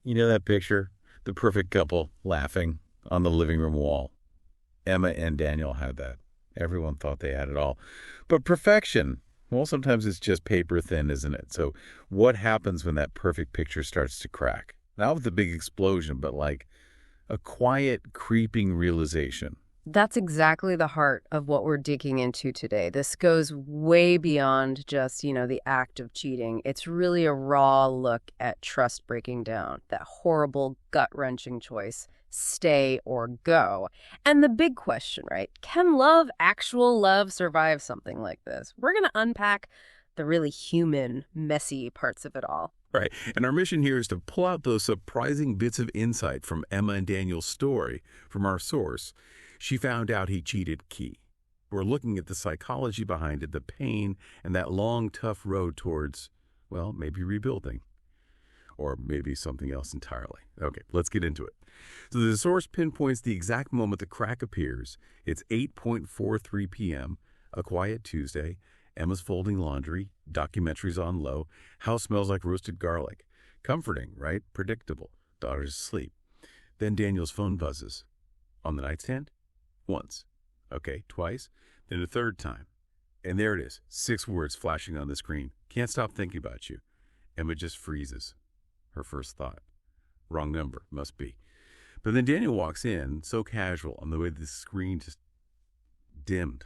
You know that picture? The perfect couple laughing on the living room wall. Emma and Daniel had that. Everyone thought they had it all. But perfection, well, sometimes it's just paper thin, isn't it? So what happens when that perfect picture starts to crack? Not with a big explosion, but like a quiet, creeping realization. That's exactly the heart of what we're digging into today. This goes way beyond just, the act of cheating. It's really a raw look at trust breaking down, that horrible, gut-wrenching choice, stay or go. And the big question, right? Can actual love, survive something like this? We're going to unpack the really human, messy parts of it all. Right. And our mission here is to pull out those surprising bits of insight from Emma and Daniel's story from our source. She found out he cheated Key. We're looking at the psychology behind it, the pain, and that long, tough road towards, well, maybe rebuilding. Or maybe something else entirely. Okay, let's get into it. So the source pinpoints the exact moment the crack appears. It's 8:43 p.m., a quiet Tuesday. Emma's folding laundry, documentaries on low, house smells like roasted garlic. Comforting, right? Predictable. Daughter's asleep. Then Daniel's phone buzzes. On the nightstand? Once. Okay, twice. Then a third time. And there it is, 6 words flashing on the screen. Can't stop thinking about you. Emma just freezes. Her first thought. Wrong number, must be. But then Daniel walks in, so casual, on the way the screen just dimmed.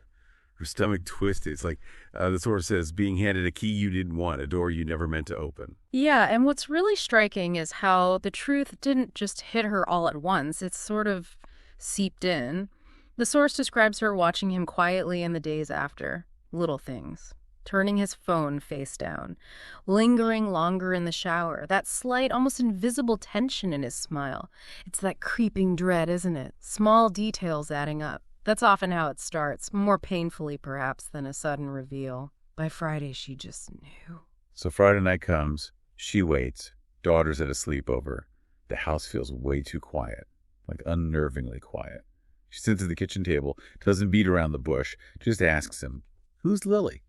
Her stomach twisted. It's like the source says, being handed a key you didn't want, a door you never meant to open. Yeah, and what's really striking is how the truth didn't just hit her all at once. It's sort of seeped in. The source describes her watching him quietly in the days after. Little things. Turning his phone face down. Lingering longer in the shower. That slight, almost invisible tension in his smile. It's that creeping dread, isn't it? Small details adding up. That's often how it starts, more painfully perhaps than a sudden reveal. By Friday, she just knew. So Friday night comes. She waits. Daughter's at a sleepover. The house feels way too quiet, like unnervingly quiet. She sits at the kitchen table, doesn't beat around the bush, just asks him, "Who's Lily?"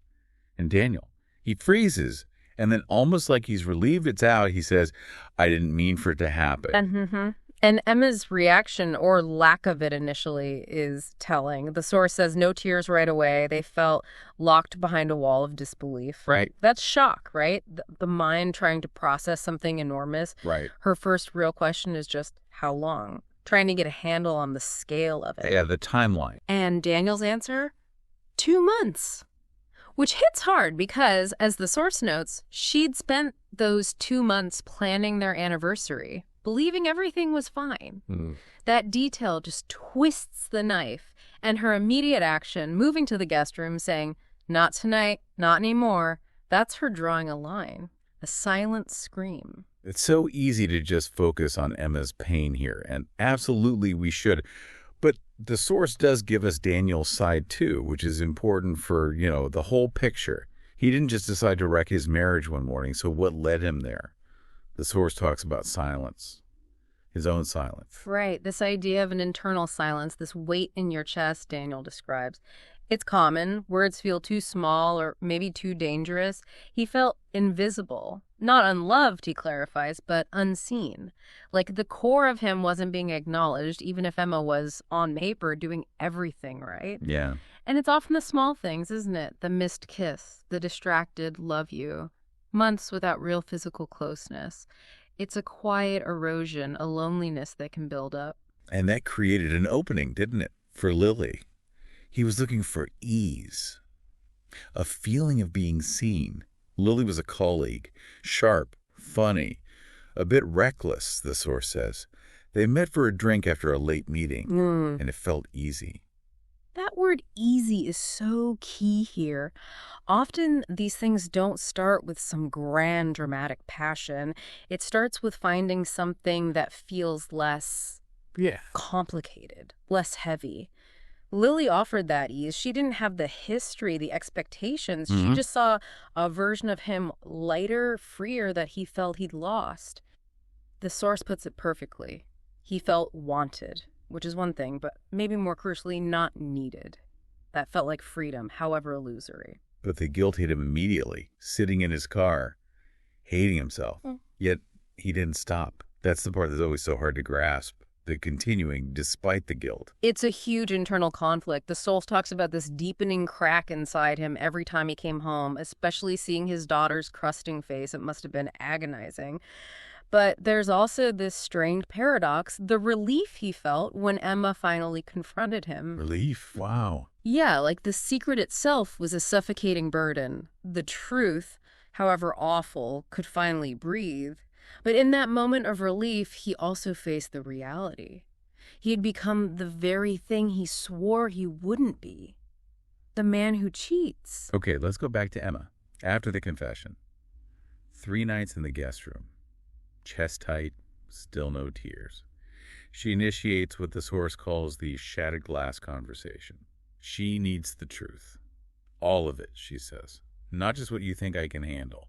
And Daniel, he freezes, and then almost like he's relieved it's out, he says, "I didn't mean for it to happen." And Emma's reaction, or lack of it initially, is telling. The source says no tears right away. They felt locked behind a wall of disbelief. Right. That's shock, right? The mind trying to process something enormous. Right. Her first real question is just, how long? Trying to get a handle on the scale of it. Yeah, the timeline. And Daniel's answer? 2 months. Which hits hard because, as the source notes, she'd spent those 2 months planning their anniversary, believing everything was fine. That detail just twists the knife, and her immediate action, moving to the guest room, saying, "Not tonight, not anymore," that's her drawing a line, a silent scream. It's so easy to just focus on Emma's pain here, and absolutely we should. But the source does give us Daniel's side too, which is important for, the whole picture. He didn't just decide to wreck his marriage one morning, so what led him there? The source talks about silence, his own silence. Right, this idea of an internal silence, this weight in your chest, Daniel describes. It's common. Words feel too small or maybe too dangerous. He felt invisible. Not unloved, he clarifies, but unseen. Like the core of him wasn't being acknowledged, even if Emma was, on paper, doing everything right. Yeah. And it's often the small things, isn't it? The missed kiss, the distracted love you. Months without real physical closeness. It's a quiet erosion, a loneliness that can build up. And that created an opening, didn't it, for Lily? He was looking for ease, a feeling of being seen. Lily was a colleague, sharp, funny, a bit reckless, the source says. They met for a drink after a late meeting, and it felt easy. That word easy is so key here. Often these things don't start with some grand dramatic passion. It starts with finding something that feels less complicated, less heavy. Lily offered that ease. She didn't have the history, the expectations. She just saw a version of him lighter, freer that he felt he'd lost. The source puts it perfectly. He felt wanted, which is one thing, but maybe more crucially, not needed. That felt like freedom, however illusory. But the guilt hit him immediately, sitting in his car. hating himself. Yet he didn't stop. That's the part that's always so hard to grasp. The continuing despite the guilt. It's a huge internal conflict. The soul talks about this deepening crack inside him every time he came home, especially seeing his daughter's crusting face. It must have been agonizing. But there's also this strange paradox, the relief he felt when Emma finally confronted him. Relief? Wow. Yeah, like the secret itself was a suffocating burden. The truth, however awful, could finally breathe. But in that moment of relief, he also faced the reality. He had become the very thing he swore he wouldn't be. The man who cheats. Okay, let's go back to Emma. After the confession. 3 nights in the guest room. Chest tight, still no tears. She initiates what the source calls the shattered glass conversation. She needs the truth. All of it, she says. Not just what you think I can handle.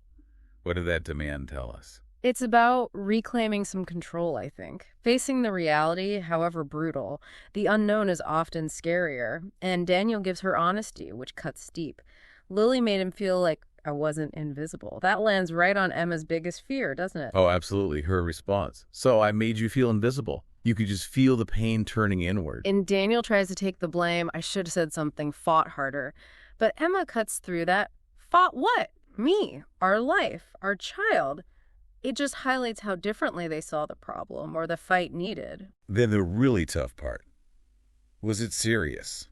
What did that demand tell us? It's about reclaiming some control, I think. Facing the reality, however brutal, the unknown is often scarier, and Daniel gives her honesty, which cuts deep. Lily made him feel like I wasn't invisible. That lands right on Emma's biggest fear, doesn't it? Oh, absolutely. Her response. So I made you feel invisible. You could just feel the pain turning inward. And Daniel tries to take the blame. I should have said something, fought harder. But Emma cuts through that. Fought what? Me, our life, our child. It just highlights how differently they saw the problem or the fight needed. Then the really tough part. Was it serious?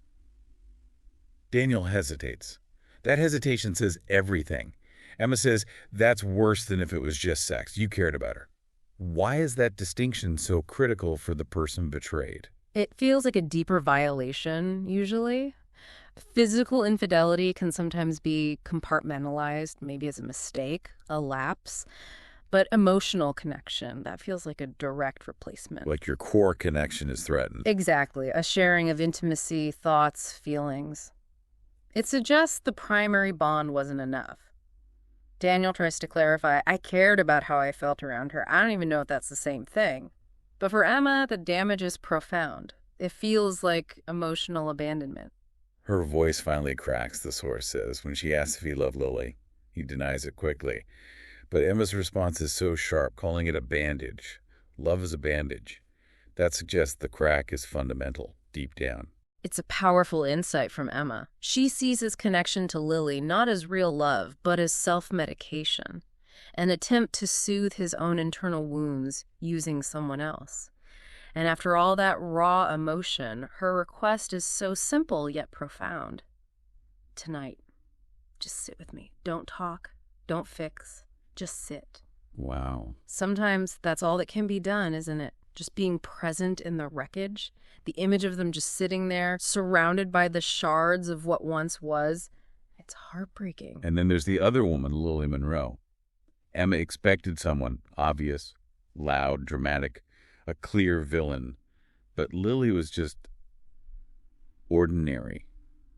Daniel hesitates. That hesitation says everything. Emma says that's worse than if it was just sex. You cared about her. Why is that distinction so critical for the person betrayed? It feels like a deeper violation, usually. Physical infidelity can sometimes be compartmentalized, maybe as a mistake, a lapse. But emotional connection, that feels like a direct replacement. Like your core connection is threatened. Exactly. A sharing of intimacy, thoughts, feelings. It suggests the primary bond wasn't enough. Daniel tries to clarify, I cared about how I felt around her. I don't even know if that's the same thing. But for Emma, the damage is profound. It feels like emotional abandonment. Her voice finally cracks, the source says, when she asks if he loved Lily. He denies it quickly. But Emma's response is so sharp, calling it a bandage. Love is a bandage. That suggests the crack is fundamental, deep down. It's a powerful insight from Emma. She sees his connection to Lily not as real love, but as self-medication, an attempt to soothe his own internal wounds using someone else. And after all that raw emotion, her request is so simple yet profound. Tonight, just sit with me. Don't talk. Don't fix. Just sit. Wow. Sometimes that's all that can be done, isn't it? Just being present in the wreckage, the image of them just sitting there, surrounded by the shards of what once was. It's heartbreaking. And then there's the other woman, Lily Monroe. Emma expected someone, obvious, loud, dramatic, a clear villain. But Lily was just ordinary.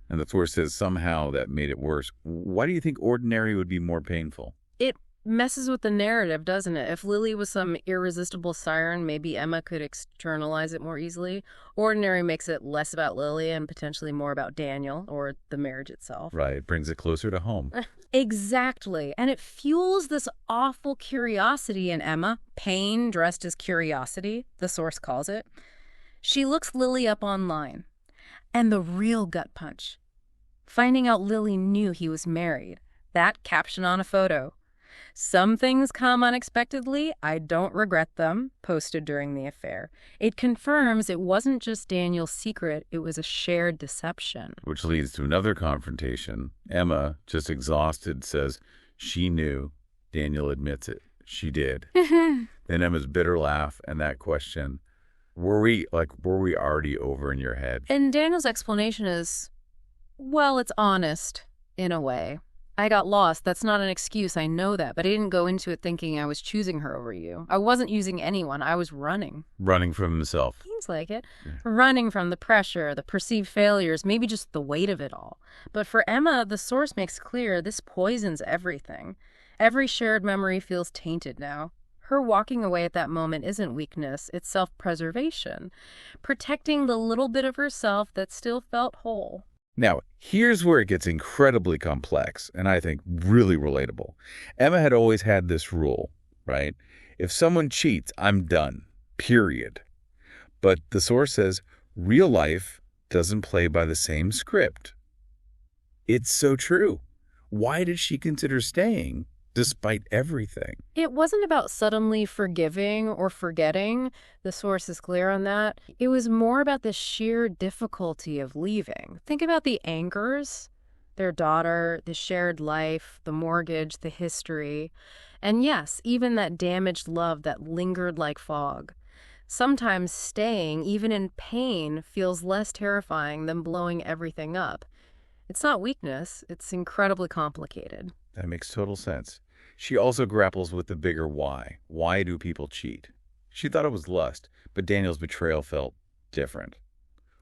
And the source says somehow that made it worse. Why do you think ordinary would be more painful? It messes with the narrative, doesn't it? If Lily was some irresistible siren, maybe Emma could externalize it more easily. Ordinary makes it less about Lily and potentially more about Daniel or the marriage itself. Right, it brings it closer to home. Exactly. And it fuels this awful curiosity in Emma, pain dressed as curiosity, the source calls it. She looks Lily up online. And the real gut punch. Finding out Lily knew he was married. That caption on a photo. Some things come unexpectedly. I don't regret them, posted during the affair. It confirms it wasn't just Daniel's secret, it was a shared deception. Which leads to another confrontation. Emma, just exhausted, says she knew. Daniel admits it. She did. Then Emma's bitter laugh and that question, were we already over in your head? And Daniel's explanation is, well, it's honest, in a way. I got lost. That's not an excuse. I know that. But I didn't go into it thinking I was choosing her over you. I wasn't using anyone. I was running. Running from himself. Seems like it. Yeah. Running from the pressure, the perceived failures, maybe just the weight of it all. But for Emma, the source makes clear this poisons everything. Every shared memory feels tainted now. Her walking away at that moment isn't weakness. It's self-preservation. Protecting the little bit of herself that still felt whole. Now, here's where it gets incredibly complex, and I think really relatable. Emma had always had this rule, right? If someone cheats, I'm done, period. But the source says real life doesn't play by the same script. It's so true. Why did she consider staying despite everything? It wasn't about suddenly forgiving or forgetting. The source is clear on that. It was more about the sheer difficulty of leaving. Think about the anchors, their daughter, the shared life, the mortgage, the history. And yes, even that damaged love that lingered like fog. Sometimes staying, even in pain, feels less terrifying than blowing everything up. It's not weakness, it's incredibly complicated. That makes total sense. She also grapples with the bigger why. Why do people cheat? She thought it was lust, but Daniel's betrayal felt different.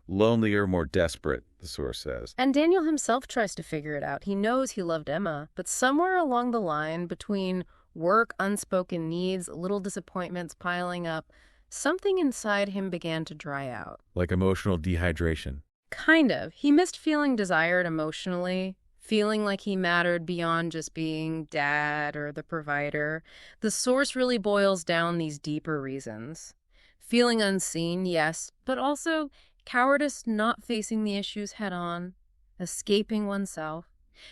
Lonelier, more desperate, the source says. And Daniel himself tries to figure it out. He knows he loved Emma, but somewhere along the line between work, unspoken needs, little disappointments piling up, something inside him began to dry out. Like emotional dehydration. Kind of. He missed feeling desired emotionally, feeling like he mattered beyond just being dad or the provider. The source really boils down these deeper reasons. Feeling unseen, yes, but also cowardice, not facing the issues head on, escaping oneself,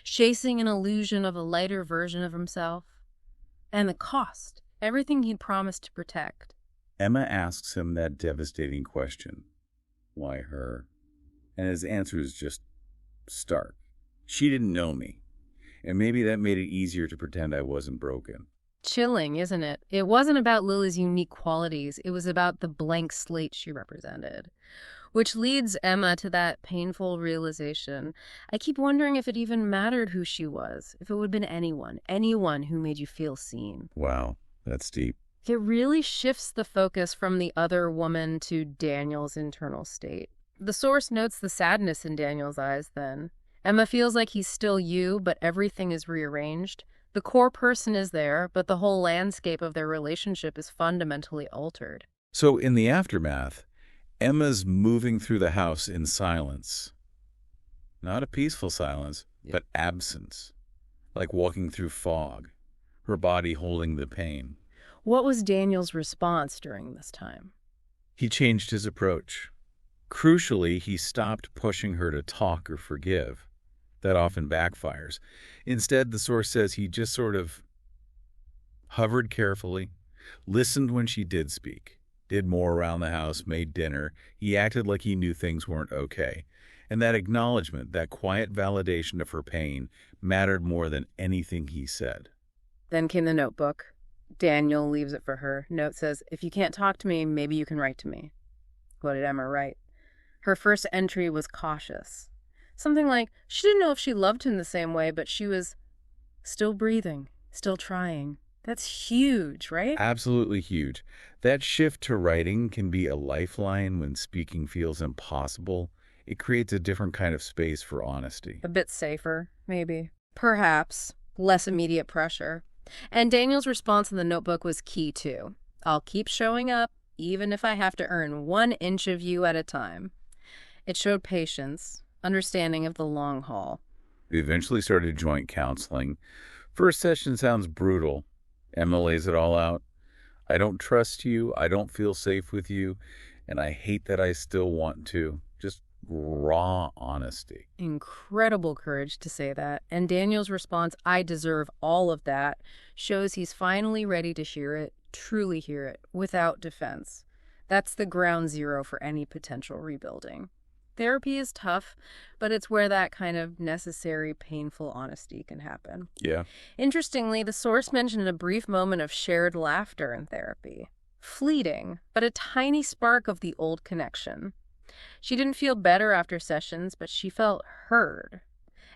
chasing an illusion of a lighter version of himself, and the cost, everything he'd promised to protect. Emma asks him that devastating question. Why her? And his answer is just stark. She didn't know me. And maybe that made it easier to pretend I wasn't broken. Chilling, isn't it? It wasn't about Lily's unique qualities. It was about the blank slate she represented. Which leads Emma to that painful realization. I keep wondering if it even mattered who she was, if it would have been anyone who made you feel seen. Wow, that's deep. It really shifts the focus from the other woman to Daniel's internal state. The source notes the sadness in Daniel's eyes then. Emma feels like he's still you, but everything is rearranged. The core person is there, but the whole landscape of their relationship is fundamentally altered. So in the aftermath, Emma's moving through the house in silence. Not a peaceful silence, but absence. Like walking through fog, her body holding the pain. What was Daniel's response during this time? He changed his approach. Crucially, he stopped pushing her to talk or forgive. That often backfires. Instead, the source says he just sort of hovered carefully, listened when she did speak, did more around the house, made dinner. He acted like he knew things weren't okay. And that acknowledgement, that quiet validation of her pain, mattered more than anything he said. Then came the notebook. Daniel leaves it for her. Note says, if you can't talk to me, maybe you can write to me. What did Emma write? Her first entry was cautious. Something like, she didn't know if she loved him the same way, but she was still breathing, still trying. That's huge, right? Absolutely huge. That shift to writing can be a lifeline when speaking feels impossible. It creates a different kind of space for honesty. A bit safer, maybe. Perhaps. Less immediate pressure. And Daniel's response in the notebook was key, too. I'll keep showing up, even if I have to earn 1 inch of you at a time. It showed patience, understanding of the long haul. We eventually started joint counseling. First session sounds brutal. Emma lays it all out. I don't trust you, I don't feel safe with you, and I hate that I still want to. Just raw honesty. Incredible courage to say that. And Daniel's response, I deserve all of that, shows he's finally ready to hear it, truly hear it, without defense. That's the ground zero for any potential rebuilding. Therapy is tough, but it's where that kind of necessary, painful honesty can happen. Yeah. Interestingly, the source mentioned a brief moment of shared laughter in therapy. Fleeting, but a tiny spark of the old connection. She didn't feel better after sessions, but she felt heard.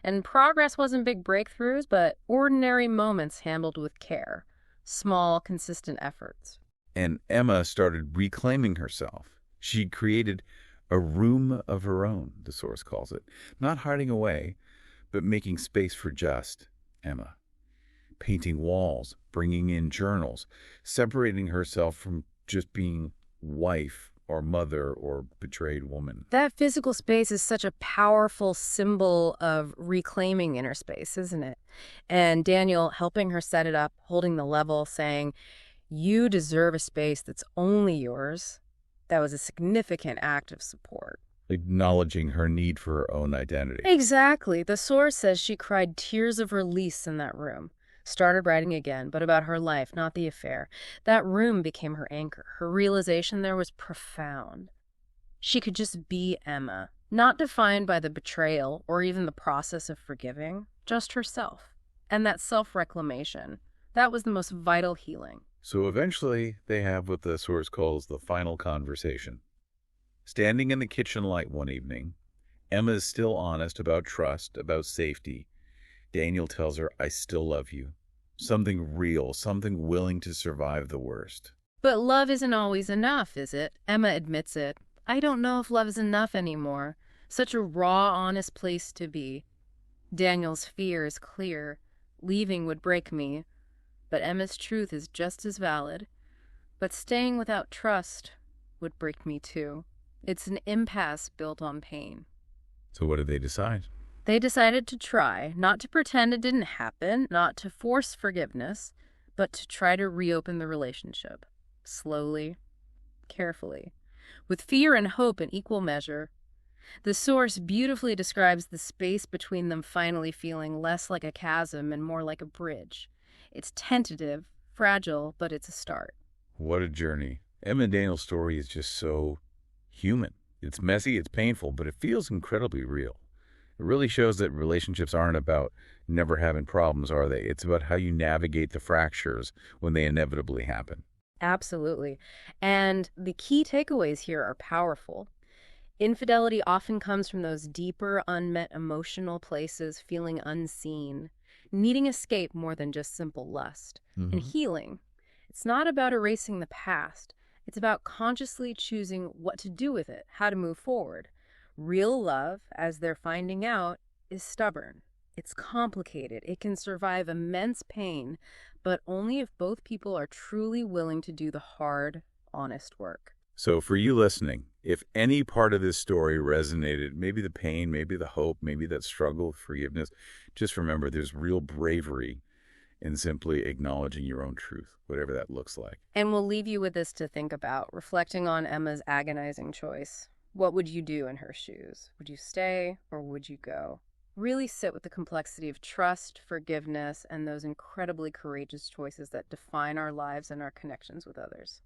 And progress wasn't big breakthroughs, but ordinary moments handled with care. Small, consistent efforts. And Emma started reclaiming herself. She created a room of her own, the source calls it. Not hiding away, but making space for just Emma. Painting walls, bringing in journals, separating herself from just being wife or mother or betrayed woman. That physical space is such a powerful symbol of reclaiming inner space, isn't it? And Daniel helping her set it up, holding the level, saying, "You deserve a space that's only yours." That was a significant act of support. Acknowledging her need for her own identity. Exactly. The source says she cried tears of release in that room. Started writing again, but about her life, not the affair. That room became her anchor. Her realization there was profound. She could just be Emma, not defined by the betrayal or even the process of forgiving, just herself. And that self-reclamation, that was the most vital healing. So eventually, they have what the source calls the final conversation. Standing in the kitchen light one evening, Emma is still honest about trust, about safety. Daniel tells her, "I still love you." Something real, something willing to survive the worst. But love isn't always enough, is it? Emma admits it. "I don't know if love is enough anymore." Such a raw, honest place to be. Daniel's fear is clear. Leaving would break me. But Emma's truth is just as valid. But staying without trust would break me too. It's an impasse built on pain. So what did they decide? They decided to try, not to pretend it didn't happen, not to force forgiveness, but to try to reopen the relationship. Slowly, carefully, with fear and hope in equal measure. The source beautifully describes the space between them finally feeling less like a chasm and more like a bridge. It's tentative, fragile, but it's a start. What a journey. Emma and Daniel's story is just so human. It's messy, it's painful, but it feels incredibly real. It really shows that relationships aren't about never having problems, are they? It's about how you navigate the fractures when they inevitably happen. Absolutely. And the key takeaways here are powerful. Infidelity often comes from those deeper, unmet emotional places, feeling unseen, needing escape more than just simple lust. And healing. It's not about erasing the past. It's about consciously choosing what to do with it, how to move forward. Real love, as they're finding out, is stubborn. It's complicated. It can survive immense pain, but only if both people are truly willing to do the hard, honest work. So for you listening, if any part of this story resonated, maybe the pain, maybe the hope, maybe that struggle of forgiveness, just remember there's real bravery in simply acknowledging your own truth, whatever that looks like. And we'll leave you with this to think about, reflecting on Emma's agonizing choice. What would you do in her shoes? Would you stay or would you go? Really sit with the complexity of trust, forgiveness, and those incredibly courageous choices that define our lives and our connections with others.